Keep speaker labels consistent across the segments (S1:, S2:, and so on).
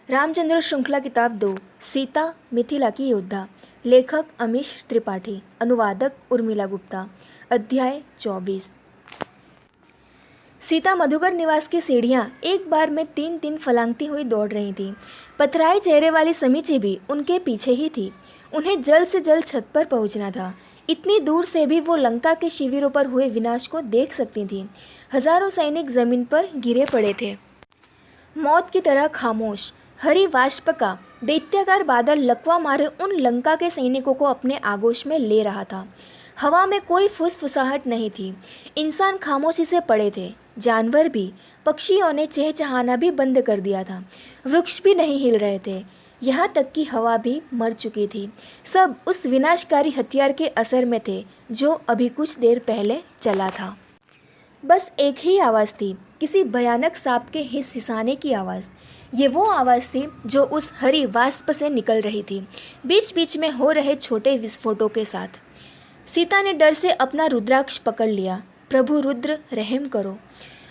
S1: रामचंद्र श्रृंखला किताब 2 सीता मिथिला की योद्धा। लेखक अमीश त्रिपाठी, अनुवादक उर्मिला गुप्ता। अध्याय 24। सीता मधुकर निवास की सीढ़ियां एक बार में तीन तीन फलांगती हुई दौड़ रही थी। पथराए चेहरे वाली समीची भी उनके पीछे ही थी। उन्हें जल्द से जल्द छत पर पहुंचना था। इतनी दूर से भी वो लंका के शिविरों पर हुए विनाश को देख सकती थी। हजारों सैनिक जमीन पर गिरे पड़े थे, मौत की तरह खामोश। हरि वाष्प का दैत्याकार बादल लकवा मारे उन लंका के सैनिकों को अपने आगोश में ले रहा था। हवा में कोई फुसफुसाहट नहीं थी। इंसान खामोशी से पड़े थे, जानवर भी। पक्षियों ने चहचहाना भी बंद कर दिया था। वृक्ष भी नहीं हिल रहे थे, यहाँ तक कि हवा भी मर चुकी थी। सब उस विनाशकारी हथियार के असर में थे जो अभी कुछ देर पहले चला था। बस एक ही आवाज़ थी, किसी भयानक सांप के हिसहिसाने की आवाज़। ये वो आवाज़ थी जो उस हरी वाष्प से निकल रही थी, बीच बीच में हो रहे छोटे विस्फोटों के साथ। सीता ने डर से अपना रुद्राक्ष पकड़ लिया। प्रभु रुद्र, रहम करो।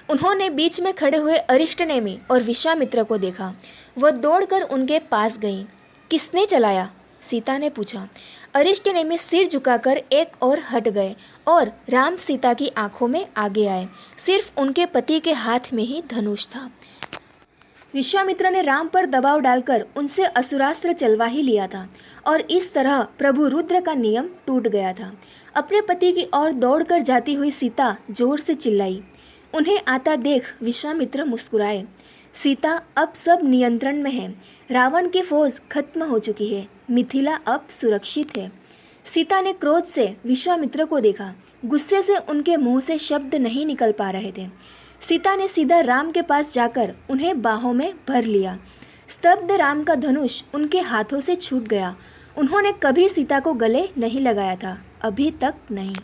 S1: उन्होंने बीच में खड़े हुए अरिष्टनेमि और विश्वामित्र को देखा। वह दौड़कर उनके पास गई। किसने चलाया? सीता ने पूछा। अरिष्टनेमि सिर झुकाकर एक और हट गए और राम सीता की आंखों में आगे आए। सिर्फ उनके पति के हाथ में ही धनुष था। विश्वामित्र ने राम पर दबाव डालकर उनसे असुरास्त्र चलवा ही लिया था और इस तरह प्रभु रुद्र का नियम टूट गया था। अपने पति की ओर दौड़कर जाती हुई सीता जोर से चिल्लाई। उन्हें आता देख विश्वामित्र मुस्कुराए। सीता, अब सब नियंत्रण में है। रावण की फौज खत्म हो चुकी है। मिथिला अब सुरक्षित है। सीता ने क्रोध से विश्वामित्र को देखा। गुस्से से उनके मुंह से शब्द नहीं निकल पा रहे थे। सीता ने सीधा राम के पास जाकर उन्हें बाहों में भर लिया। स्तब्ध राम का धनुष उनके हाथों से छूट गया। उन्होंने कभी सीता को गले नहीं लगाया था, अभी तक नहीं।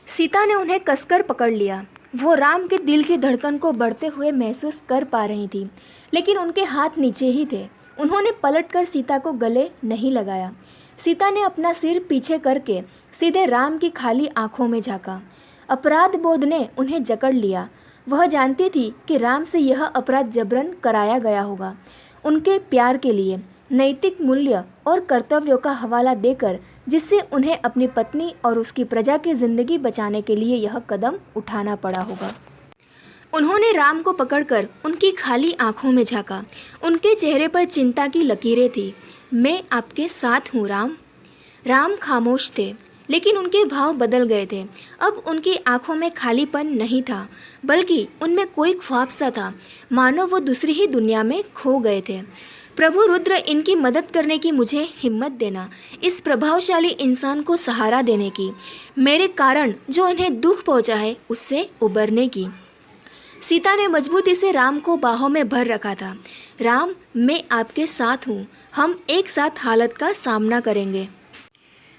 S1: सीता ने उन्हें कसकर पकड़ लिया। वो राम के दिल की धड़कन को बढ़ते हुए महसूस कर पा रही थी, लेकिन उनके हाथ नीचे ही थे। उन्होंने पलटकर सीता को गले नहीं लगाया। सीता ने अपना सिर पीछे करके सीधे राम की खाली आंखों में झांका। अपराध बोध ने उन्हें जकड़ लिया। वह जानती थी कि राम से यह अपराध जबरन कराया गया होगा। उनके प्यार के लिए, नैतिक मूल्य और कर्तव्यों का हवाला देकर, जिससे उन्हें अपनी पत्नी और उसकी प्रजा की जिंदगी बचाने के लिए यह कदम उठाना पड़ा होगा। उन्होंने राम को पकड़कर उनकी खाली आंखों में झांका। उनके चेहरे पर चिंता की लकीरें थी। मैं आपके साथ हूँ राम। राम खामोश थे, लेकिन उनके भाव बदल गए थे। अब उनकी आंखों में खालीपन नहीं था, बल्कि उनमें कोई ख्वाब सा था, मानो वो दूसरी ही दुनिया में खो गए थे। प्रभु रुद्र, इनकी मदद करने की मुझे हिम्मत देना, इस प्रभावशाली इंसान को सहारा देने की, मेरे कारण जो इन्हें दुख पहुंचा है उससे उबरने की। सीता ने मजबूती से राम को बाहों में भर रखा था। राम, मैं आपके साथ हूँ। हम एक साथ हालत का सामना करेंगे।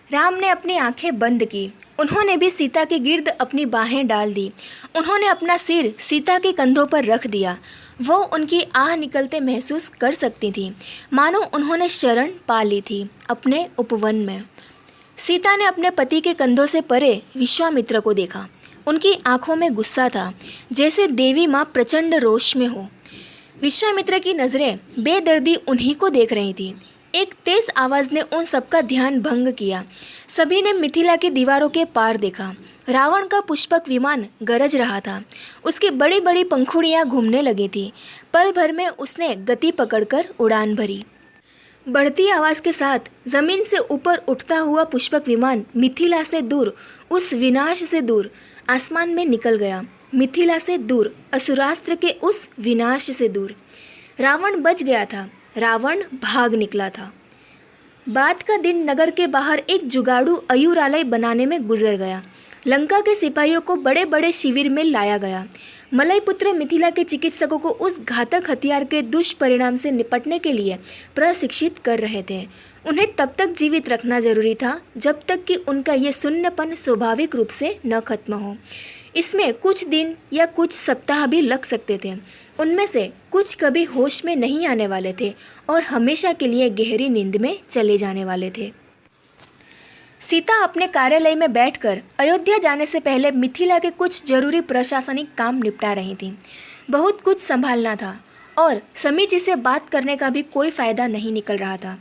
S1: राम ने अपनी आंखें बंद की। उन्होंने भी सीता के गिर्द अपनी बाहें डाल दी। उन्होंने अपना सिर सीता के कंधों पर रख दिया। वो उनकी आह निकलते महसूस कर सकती थी, मानो उन्होंने शरण पा ली थी अपने उपवन में। सीता ने अपने पति के कंधों से परे विश्वामित्र को देखा। उनकी आंखों में गुस्सा था, जैसे देवी माँ प्रचंड रोष में हो। विश्वामित्र की नज़रें बेदर्दी उन्हीं को देख रही थी। एक तेज आवाज़ ने उन सबका ध्यान भंग किया। सभी ने मिथिला की दीवारों के पार देखा। रावण का पुष्पक विमान गरज रहा था। उसकी बड़ी बड़ी पंखुड़ियाँ घूमने लगी थी। पल भर में उसने गति पकड़कर उड़ान भरी। बढ़ती आवाज़ के साथ जमीन से ऊपर उठता हुआ पुष्पक विमान मिथिला से दूर, उस विनाश से दूर, आसमान में निकल गया। मिथिला से दूर, असुरास्त्र के उस विनाश से दूर। रावण बच गया था। रावण भाग निकला था। बाद का दिन नगर के बाहर एक जुगाड़ू अयुरालय बनाने में गुजर गया। लंका के सिपाहियों को बड़े बड़े शिविर में लाया गया। मलयपुत्र मिथिला के चिकित्सकों को उस घातक हथियार के दुष्परिणाम से निपटने के लिए प्रशिक्षित कर रहे थे। उन्हें तब तक जीवित रखना जरूरी था जब तक कि उनका ये सुन्नपन स्वाभाविक रूप से न खत्म हो। इसमें कुछ दिन या कुछ सप्ताह भी लग सकते थे। उनमें से कुछ कभी होश में नहीं आने वाले थे और हमेशा के लिए गहरी नींद में चले जाने वाले थे। सीता अपने कार्यालय में बैठकर अयोध्या जाने से पहले मिथिला के कुछ जरूरी प्रशासनिक काम निपटा रही थी। बहुत कुछ संभालना था और समीची से बात करने का भी कोई फायदा नहीं निकल रहा था।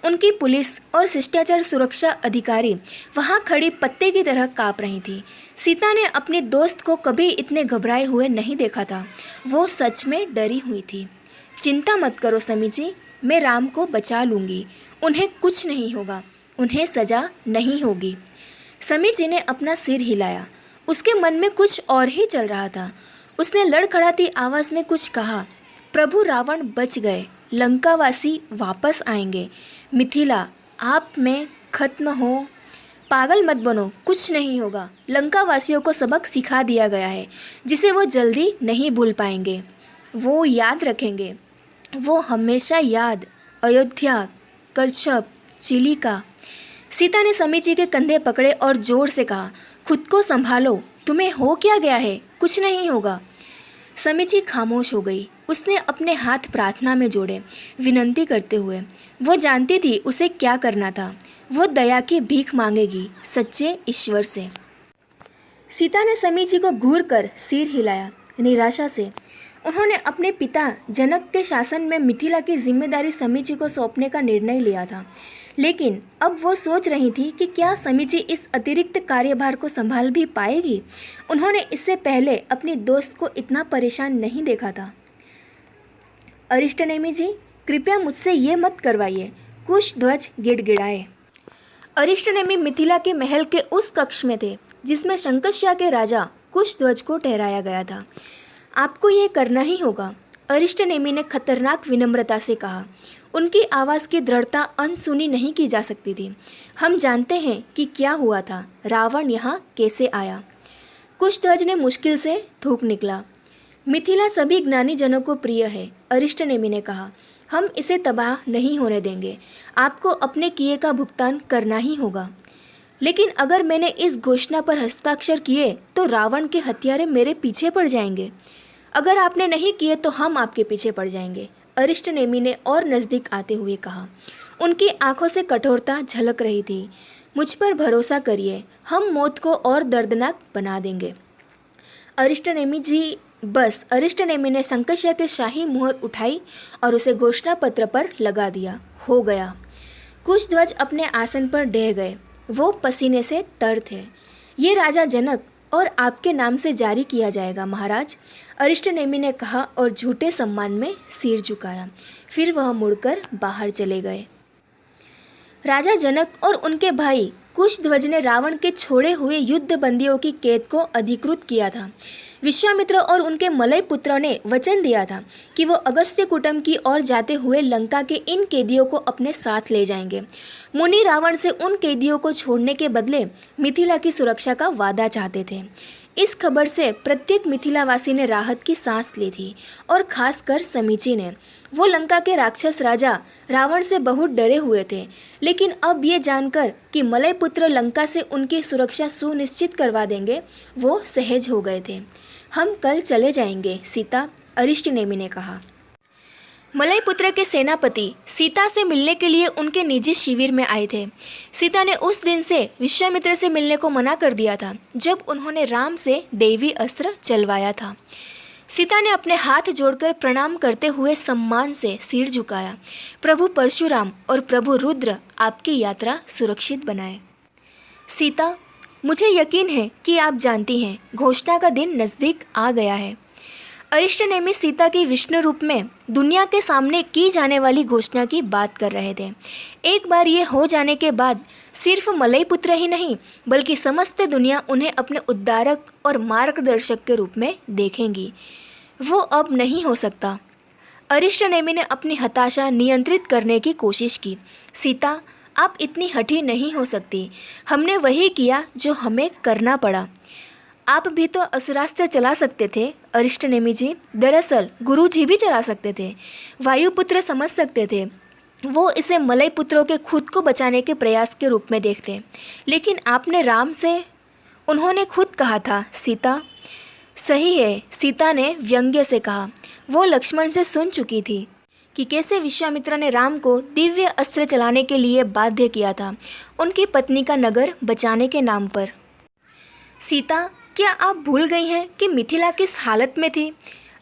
S1: उनकी पुलिस और शिष्टाचार सुरक्षा अधिकारी वहां खड़ी पत्ते की तरह कांप रही थी। सीता ने अपने दोस्त को कभी इतने घबराए हुए नहीं देखा था। वो सच में डरी हुई थी। चिंता मत करो समीची, मैं राम को बचा लूँगी। उन्हें कुछ नहीं होगा, उन्हें सज़ा नहीं होगी। समीची ने अपना सिर हिलाया। उसके मन में कुछ और ही चल रहा था। उसने लड़खड़ाती आवाज़ में कुछ कहा, प्रभु रावण बच गए, लंकावासी वापस आएंगे। मिथिला आप में खत्म हो। पागल मत बनो, कुछ नहीं होगा। लंकावासियों को सबक सिखा दिया गया है जिसे वो जल्दी नहीं भूल पाएंगे। वो याद रखेंगे, वो हमेशा याद। अयोध्या, करछप, चिलिका। सीता ने समीची के कंधे पकड़े और जोर से कहा, खुद को संभालो, तुम्हें हो क्या गया है? कुछ नहीं होगा। समीची खामोश हो गई। उसने अपने हाथ प्रार्थना में जोड़े, विनती करते हुए। वो जानती थी उसे क्या करना था। वो दया की भीख मांगेगी सच्चे ईश्वर से। सीता ने समीची को घूर कर सिर हिलाया, निराशा से। उन्होंने अपने पिता जनक के शासन में मिथिला की जिम्मेदारी समीची को सौंपने का निर्णय लिया था, लेकिन अब वो सोच रही थी कि क्या समीची इस अतिरिक्त कार्यभार को संभाल भी पाएगी। उन्होंने इससे पहले अपनी दोस्त को इतना परेशान नहीं देखा था। अरिष्टनेमी जी, कृपया मुझसे ये मत करवाइए, कुशध्वज गिड़गिड़ाए। अरिष्टनेमी मिथिला के महल के उस कक्ष में थे जिसमें शंकष्या के राजा कुशध्वज को ठहराया गया था। आपको ये करना ही होगा, अरिष्टनेमी ने खतरनाक विनम्रता से कहा। उनकी आवाज़ की दृढ़ता अनसुनी नहीं की जा सकती थी। हम जानते हैं कि क्या हुआ था, रावण यहाँ कैसे आया। कुशध्वज ने मुश्किल से थूक निकला। मिथिला सभी ज्ञानी जनों को प्रिय है, अरिष्टनेमी ने कहा। हम इसे तबाह नहीं होने देंगे। आपको अपने किए का भुगतान करना ही होगा। लेकिन अगर मैंने इस घोषणा पर हस्ताक्षर किए तो रावण के हत्यारे मेरे पीछे पड़ जाएंगे। अगर आपने नहीं किए तो हम आपके पीछे पड़ जाएंगे, अरिष्टनेमी ने और नज़दीक आते हुए कहा। उनकी आंखों से कठोरता झलक रही थी। मुझ पर भरोसा करिए, हम मौत को और दर्दनाक बना देंगे। अरिष्टनेमी जी बस। अरिष्टनेमी ने शंकष्या के शाही मुहर उठाई और उसे घोषणा पत्र पर लगा दिया। हो गया। कुशध्वज अपने आसन पर ढह गए। वो पसीने से तर थे। ये राजा जनक और आपके नाम से जारी किया जाएगा महाराज, अरिष्टनेमी ने कहा और झूठे सम्मान में सिर झुकाया। फिर वह मुड़कर बाहर चले गए। राजा जनक और उनके भाई कुशध्वज ने रावण के छोड़े हुए युद्ध बंदियों की कैद को अधिकृत किया था। विश्वामित्र और उनके मलय पुत्रों ने वचन दिया था कि वो अगस्त्य कुटुंब की ओर जाते हुए लंका के इन कैदियों को अपने साथ ले जाएंगे। मुनि रावण से उन कैदियों को छोड़ने के बदले मिथिला की सुरक्षा का वादा चाहते थे। इस खबर से प्रत्येक मिथिलावासी ने राहत की सांस ली थी और खासकर समीची ने। वो लंका के राक्षस राजा रावण से बहुत डरे हुए थे, लेकिन अब ये जानकर कि मलय पुत्र लंका से उनकी सुरक्षा सुनिश्चित करवा देंगे, वो सहज हो गए थे। हम कल चले जाएंगे सीता, अरिष्टनेमी ने कहा। मलय पुत्र के सेनापति सीता से मिलने के लिए उनके निजी शिविर में आए थे। सीता ने उस दिन से विश्वामित्र से मिलने को मना कर दिया था जब उन्होंने राम से दैवी अस्त्र चलवाया था। सीता ने अपने हाथ जोड़कर प्रणाम करते हुए सम्मान से सिर झुकाया। प्रभु परशुराम और प्रभु रुद्र आपकी यात्रा सुरक्षित बनाए। सीता, मुझे यकीन है कि आप जानती हैं, घोषणा का दिन नज़दीक आ गया है। अरिष्टनेमी सीता की विष्णु रूप में दुनिया के सामने की जाने वाली घोषणा की बात कर रहे थे। एक बार ये हो जाने के बाद सिर्फ मलय पुत्र ही नहीं बल्कि समस्त दुनिया उन्हें अपने उद्धारक और मार्गदर्शक के रूप में देखेंगी। वो अब नहीं हो सकता। अरिष्टनेमी ने अपनी हताशा नियंत्रित करने की कोशिश की। सीता, आप इतनी हठी नहीं हो सकती। हमने वही किया जो हमें करना पड़ा। आप भी तो असुरास्त्र चला सकते थे अरिष्टनेमी जी। दरअसल गुरु जी भी चला सकते थे, वायुपुत्र समझ सकते थे। वो इसे मलय पुत्रों के खुद को बचाने के प्रयास के रूप में देखते। लेकिन आपने राम से, उन्होंने खुद कहा था सीता। सही है, सीता ने व्यंग्य से कहा। वो लक्ष्मण से सुन चुकी थी कि कैसे विश्वामित्र ने राम को दिव्य अस्त्र चलाने के लिए बाध्य किया था, उनकी पत्नी का नगर बचाने के नाम पर। सीता, क्या आप भूल गई हैं कि मिथिला किस हालत में थी?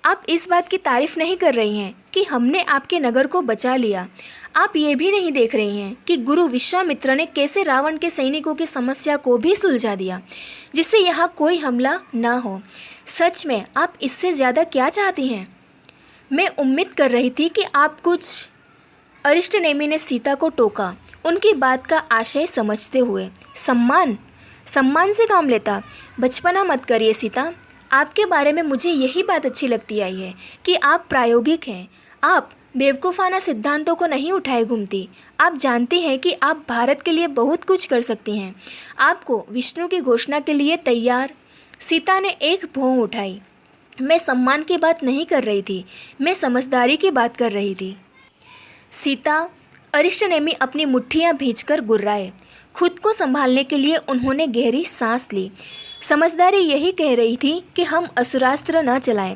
S1: आप इस बात की तारीफ नहीं कर रही हैं कि हमने आपके नगर को बचा लिया। आप ये भी नहीं देख रही हैं कि गुरु विश्वामित्र ने कैसे रावण के सैनिकों की समस्या को भी सुलझा दिया, जिससे यहाँ कोई हमला ना हो। सच में आप इससे ज़्यादा क्या चाहती हैं? मैं उम्मीद कर रही थी कि आप कुछ। अरिष्टनेमी ने सीता को टोका, उनकी बात का आशय समझते हुए। सम्मान से काम लेता? बचपना मत करिए सीता। आपके बारे में मुझे यही बात अच्छी लगती आई है कि आप प्रायोगिक हैं। आप बेवकूफ़ाना सिद्धांतों को नहीं उठाए घूमती। आप जानती हैं कि आप भारत के लिए बहुत कुछ कर सकती हैं। आपको विष्णु की घोषणा के लिए तैयार। सीता ने एक भौं उठाई। मैं सम्मान की बात नहीं कर रही थी, मैं समझदारी की बात कर रही थी। सीता, अरिष्टनेमी अपनी मुट्ठियां भींचकर गुर्राए। खुद को संभालने के लिए उन्होंने गहरी सांस ली। समझदारी यही कह रही थी कि हम असुरास्त्र न चलाएं।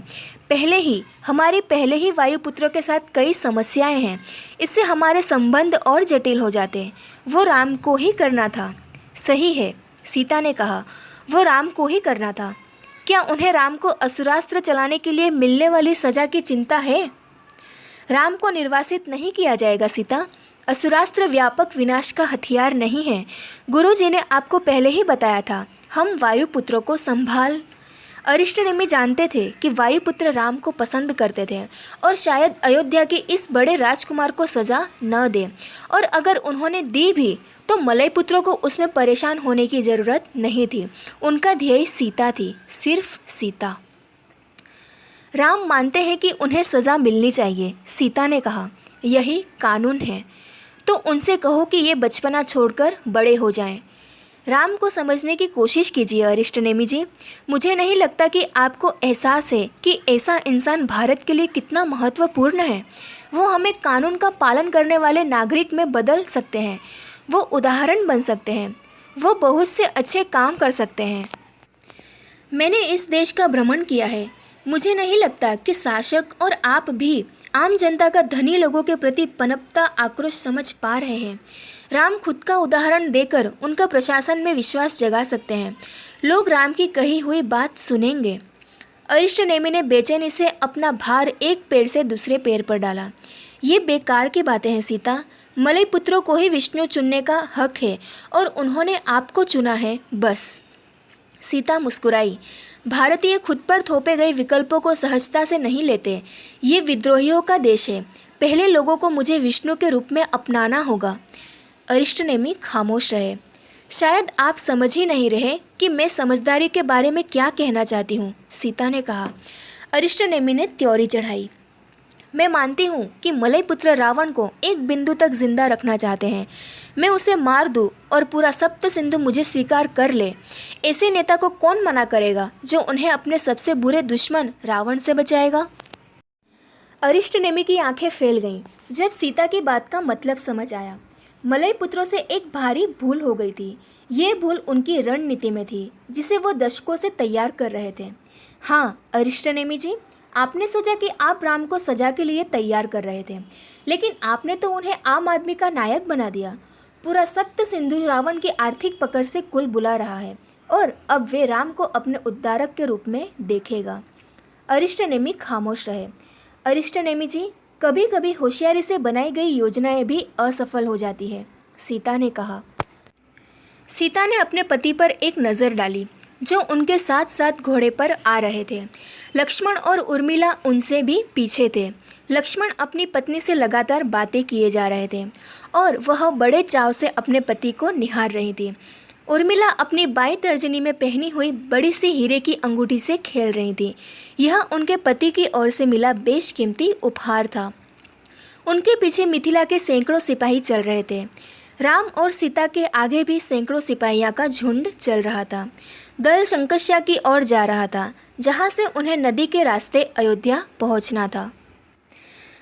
S1: हमारे पहले ही वायुपुत्रों के साथ कई समस्याएं हैं। इससे हमारे संबंध और जटिल हो जाते। वो राम को ही करना था। सही है, सीता ने कहा, वो राम को ही करना था। क्या उन्हें राम को असुरास्त्र चलाने के लिए मिलने वाली सज़ा की चिंता है? राम को निर्वासित नहीं किया जाएगा सीता। असुरास्त्र व्यापक विनाश का हथियार नहीं है। गुरुजी ने आपको पहले ही बताया था। हम वायुपुत्रों को संभाल। अरिष्टनेमी जानते थे कि वायुपुत्र राम को पसंद करते थे और शायद अयोध्या के इस बड़े राजकुमार को सज़ा न दे, और अगर उन्होंने दी भी तो मलय पुत्रों को उसमें परेशान होने की ज़रूरत नहीं थी। उनका ध्येय सीता थी, सिर्फ सीता। राम मानते हैं कि उन्हें सज़ा मिलनी चाहिए, सीता ने कहा। यही कानून है। तो उनसे कहो कि ये बचपना छोड़कर बड़े हो जाएं। राम को समझने की कोशिश कीजिए अरिष्टनेमी जी। मुझे नहीं लगता कि आपको एहसास है कि ऐसा इंसान भारत के लिए कितना महत्वपूर्ण है। वो हमें कानून का पालन करने वाले नागरिक में बदल सकते हैं। वो उदाहरण बन सकते हैं। वो बहुत से अच्छे काम कर सकते हैं। मैंने इस देश का भ्रमण किया है। मुझे नहीं लगता कि शासक और आप भी आम जनता का धनी लोगों के प्रति पनपता आक्रोश समझ पा रहे हैं। राम खुद का उदाहरण देकर उनका प्रशासन में विश्वास जगा सकते हैं। लोग राम की कही हुई बात सुनेंगे। अरिष्टनेमी ने बेचैनी से अपना भार एक पैर से दूसरे पैर पर डाला। ये बेकार की बातें हैं सीता। मलय पुत्रों को ही विष्णु चुनने का हक है और उन्होंने आपको चुना है, बस। सीता मुस्कुराई। भारतीय खुद पर थोपे गए विकल्पों को सहजता से नहीं लेते। ये विद्रोहियों का देश है। पहले लोगों को मुझे विष्णु के रूप में अपनाना होगा। अरिष्टनेमी खामोश रहे। शायद आप समझ ही नहीं रहे कि मैं समझदारी के बारे में क्या कहना चाहती हूँ, सीता ने कहा। अरिष्टनेमी ने त्योरी चढ़ाई। मैं मानती हूँ कि मलय पुत्र रावण को एक बिंदु तक जिंदा रखना चाहते हैं। मैं उसे मार दूँ और पूरा सप्त सिंधु मुझे स्वीकार कर ले। ऐसे नेता को कौन मना करेगा जो उन्हें अपने सबसे बुरे दुश्मन रावण से बचाएगा? अरिष्टनेमी की आंखें फैल गईं जब सीता की बात का मतलब समझ आया। मलय पुत्रों से एक भारी भूल हो गई थी। ये भूल उनकी रणनीति में थी जिसे वो दशकों से तैयार कर रहे थे। हाँ अरिष्टनेमी जी, आपने सोचा कि आप राम को सजा के लिए तैयार कर रहे थे, लेकिन आपने तो उन्हें आम आदमी का नायक बना दिया। पूरा सप्त सिंधु रावण की आर्थिक पकड़ से कुल बुला रहा है और अब वे राम को अपने उद्धारक के रूप में देखेगा। अरिष्टनेमी खामोश रहे। अरिष्टनेमी जी, कभी कभी होशियारी से बनाई गई योजनाएं भी असफल हो जाती है, सीता ने कहा। सीता ने अपने पति पर एक नज़र डाली जो उनके साथ साथ घोड़े पर आ रहे थे। लक्ष्मण और उर्मिला उनसे भी पीछे थे। लक्ष्मण अपनी पत्नी से लगातार बातें किए जा रहे थे और वह बड़े चाव से अपने पति को निहार रही थी। उर्मिला अपनी बाईं तर्जनी में पहनी हुई बड़ी सी हीरे की अंगूठी से खेल रही थी। यह उनके पति की ओर से मिला बेशकीमती उपहार था। उनके पीछे मिथिला के सैकड़ों सिपाही चल रहे थे। राम और सीता के आगे भी सैकड़ों सिपाहियों का झुंड चल रहा था। दल शंकष्या की ओर जा रहा था, जहां से उन्हें नदी के रास्ते अयोध्या पहुंचना था।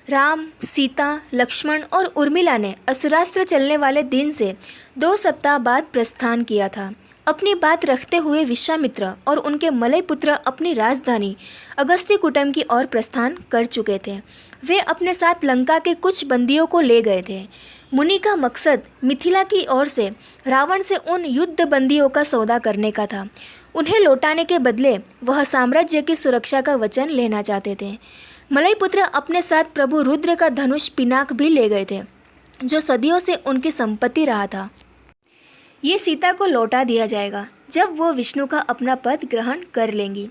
S1: राम, सीता, लक्ष्मण और उर्मिला ने असुरास्त्र चलने वाले दिन से 2 सप्ताह बाद प्रस्थान किया था। अपनी बात रखते हुए विश्वामित्र और उनके मलय पुत्र अपनी राजधानी अगस्त्यकूटम की ओर प्रस्थान कर चुके थे। वे अपने साथ लंका के कुछ बंदियों को ले गए थे। मुनि का मकसद मिथिला की ओर से रावण से उन युद्ध बंदियों का सौदा करने का था। उन्हें लौटाने के बदले वह साम्राज्य की सुरक्षा का वचन लेना चाहते थे। मलयपुत्र अपने साथ प्रभु रुद्र का धनुष पिनाक भी ले गए थे, जो सदियों से उनकी संपत्ति रहा था। ये सीता को लौटा दिया जाएगा जब वो विष्णु का अपना पद ग्रहण कर लेंगी।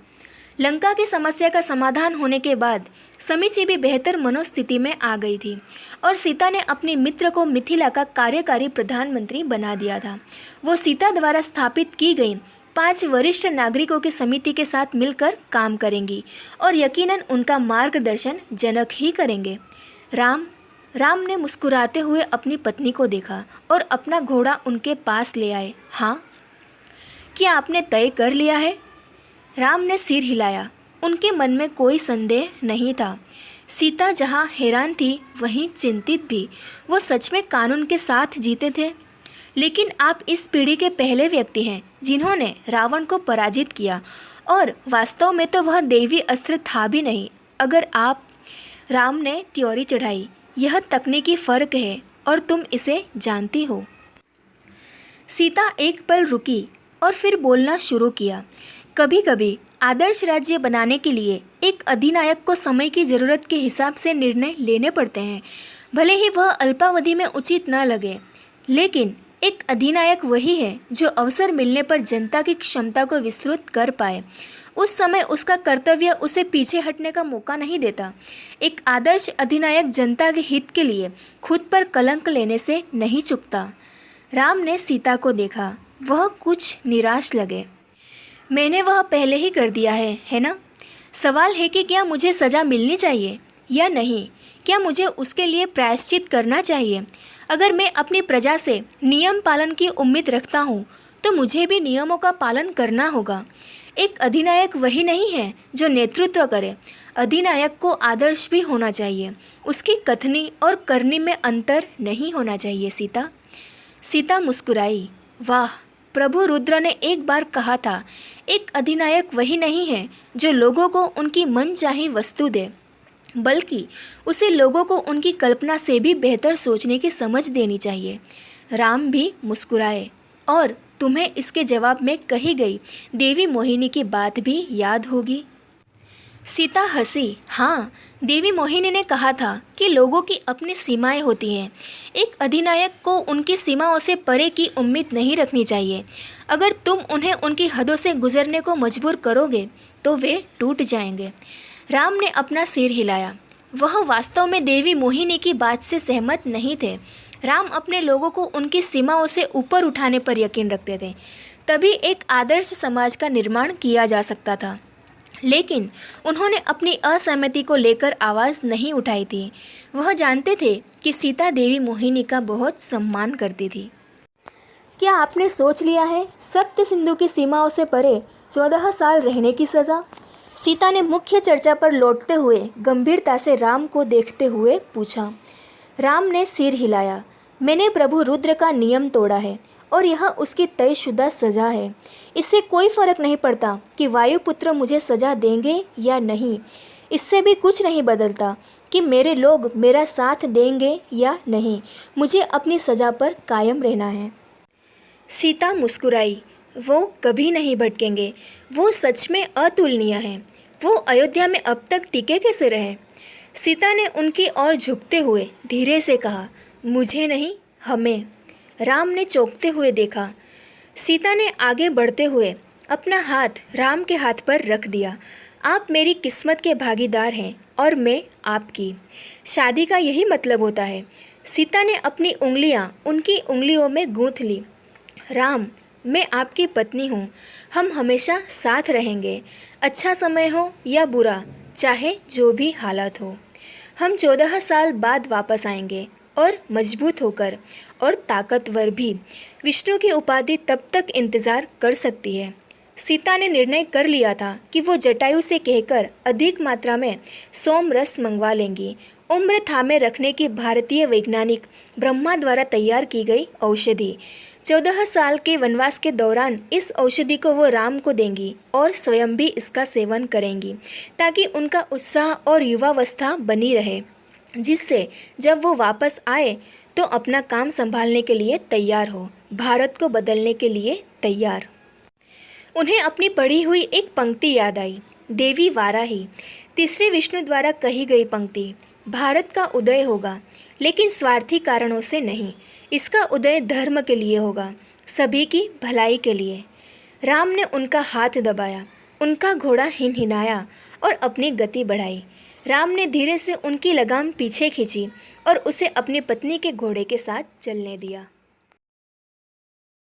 S1: लंका की समस्या का समाधान होने के बाद समीची भी बेहतर मनोस्थिति में आ गई थी और सीता ने अपने मित्र को मिथिला का कार्यकारी प्रधानमंत्री बना दिया था। वो सीता द्वारा स्थापित की गई 5 वरिष्ठ नागरिकों की समिति के साथ मिलकर काम करेंगी और यकीनन उनका मार्गदर्शन जनक ही करेंगे। राम ने मुस्कुराते हुए अपनी पत्नी को देखा और अपना घोड़ा उनके पास ले आए। हाँ, क्या आपने तय कर लिया है? राम ने सिर हिलाया। उनके मन में कोई संदेह नहीं था। सीता जहाँ हैरान थी वहीं चिंतित भी। वो सच में कानून के साथ जीते थे। लेकिन आप इस पीढ़ी के पहले व्यक्ति हैं जिन्होंने रावण को पराजित किया, और वास्तव में तो वह देवी अस्त्र था भी नहीं। अगर आप राम ने त्योरी चढ़ाई, यह तकनीकी फ़र्क है और तुम इसे जानती हो। सीता एक पल रुकी और फिर बोलना शुरू किया। कभी कभी आदर्श राज्य बनाने के लिए एक अधिनायक को समय की ज़रूरत के हिसाब से निर्णय लेने पड़ते हैं, भले ही वह अल्पावधि में उचित न लगे। लेकिन एक अधिनायक वही है जो अवसर मिलने पर जनता की क्षमता को विस्तृत कर पाए। उस समय उसका कर्तव्य उसे पीछे हटने का मौका नहीं देता। एक आदर्श अधिनायक जनता के हित के लिए खुद पर कलंक लेने से नहीं चूकता। राम ने सीता को देखा। वह कुछ निराश लगे। मैंने वह पहले ही कर दिया है ना? सवाल है कि क्या मुझे सज़ा मिलनी चाहिए या नहीं? क्या मुझे उसके लिए प्रायश्चित करना चाहिए? अगर मैं अपनी प्रजा से नियम पालन की उम्मीद रखता हूँ तो मुझे भी नियमों का पालन करना होगा। एक अधिनायक वही नहीं है जो नेतृत्व करे। अधिनायक को आदर्श भी होना चाहिए। उसकी कथनी और करनी में अंतर नहीं होना चाहिए। सीता मुस्कुराई। वाह, प्रभु रुद्र ने एक बार कहा था, एक अधिनायक वही नहीं है जो लोगों को उनकी मनचाही वस्तु दे, बल्कि उसे लोगों को उनकी कल्पना से भी बेहतर सोचने की समझ देनी चाहिए। राम भी मुस्कुराए। और तुम्हें इसके जवाब में कही गई देवी मोहिनी की बात भी याद होगी। सीता हंसी। हाँ, देवी मोहिनी ने कहा था कि लोगों की अपनी सीमाएं होती हैं। एक अधिनायक को उनकी सीमाओं से परे की उम्मीद नहीं रखनी चाहिए। अगर तुम उन्हें उनकी हदों से गुजरने को मजबूर करोगे तो वे टूट जाएंगे। राम ने अपना सिर हिलाया। वह वास्तव में देवी मोहिनी की बात से सहमत नहीं थे। राम अपने लोगों को उनकी सीमाओं से ऊपर उठाने पर यकीन रखते थे। तभी एक आदर्श समाज का निर्माण किया जा सकता था। लेकिन उन्होंने अपनी असहमति को लेकर आवाज़ नहीं उठाई थी। वह जानते थे कि सीता देवी मोहिनी का बहुत सम्मान करती थी। क्या आपने सोच लिया है सप्त सिंधु की सीमाओं से परे 14 साल रहने की सज़ा? सीता ने मुख्य चर्चा पर लौटते हुए गंभीरता से राम को देखते हुए पूछा। राम ने सिर हिलाया। मैंने प्रभु रुद्र का नियम तोड़ा है और यह उसकी तयशुदा सज़ा है। इससे कोई फ़र्क नहीं पड़ता कि वायुपुत्र मुझे सज़ा देंगे या नहीं। इससे भी कुछ नहीं बदलता कि मेरे लोग मेरा साथ देंगे या नहीं। मुझे अपनी सज़ा पर कायम रहना है। सीता मुस्कुराई। वो कभी नहीं भटकेंगे। वो सच में अतुलनीय हैं। वो अयोध्या में अब तक टिके कैसे रहे? सीता ने उनकी ओर झुकते हुए धीरे से कहा, मुझे नहीं, हमें। राम ने चौंकते हुए देखा। सीता ने आगे बढ़ते हुए अपना हाथ राम के हाथ पर रख दिया। आप मेरी किस्मत के भागीदार हैं और मैं आपकी। शादी का यही मतलब होता है। सीता ने अपनी उंगलियां उनकी उंगलियों में गूंथ ली। राम, मैं आपकी पत्नी हूँ। हम हमेशा साथ रहेंगे, अच्छा समय हो या बुरा, चाहे जो भी हालात हो। हम 14 साल बाद वापस आएंगे और मजबूत होकर और ताकतवर भी। विष्णु की उपाधि तब तक इंतज़ार कर सकती है। सीता ने निर्णय कर लिया था कि वो जटायु से कहकर अधिक मात्रा में सोम रस मंगवा लेंगी। उम्र थामे रखने की भारतीय वैज्ञानिक ब्रह्मा द्वारा तैयार की गई औषधि। 14 साल के वनवास के दौरान इस औषधि को वो राम को देंगी और स्वयं भी इसका सेवन करेंगी, ताकि उनका उत्साह और युवावस्था बनी रहे, जिससे जब वो वापस आए तो अपना काम संभालने के लिए तैयार हो, भारत को बदलने के लिए तैयार। उन्हें अपनी पढ़ी हुई एक पंक्ति याद आई, देवी वाराही, तीसरे विष्णु द्वारा कही गई पंक्ति। भारत का उदय होगा, लेकिन स्वार्थी कारणों से नहीं। इसका उदय धर्म के लिए होगा, सभी की भलाई के लिए। राम ने उनका हाथ दबाया, उनका घोड़ा हिनहिनाया और अपनी गति बढ़ाई। राम ने धीरे से उनकी लगाम पीछे खींची और उसे अपनी पत्नी के घोड़े के साथ चलने दिया।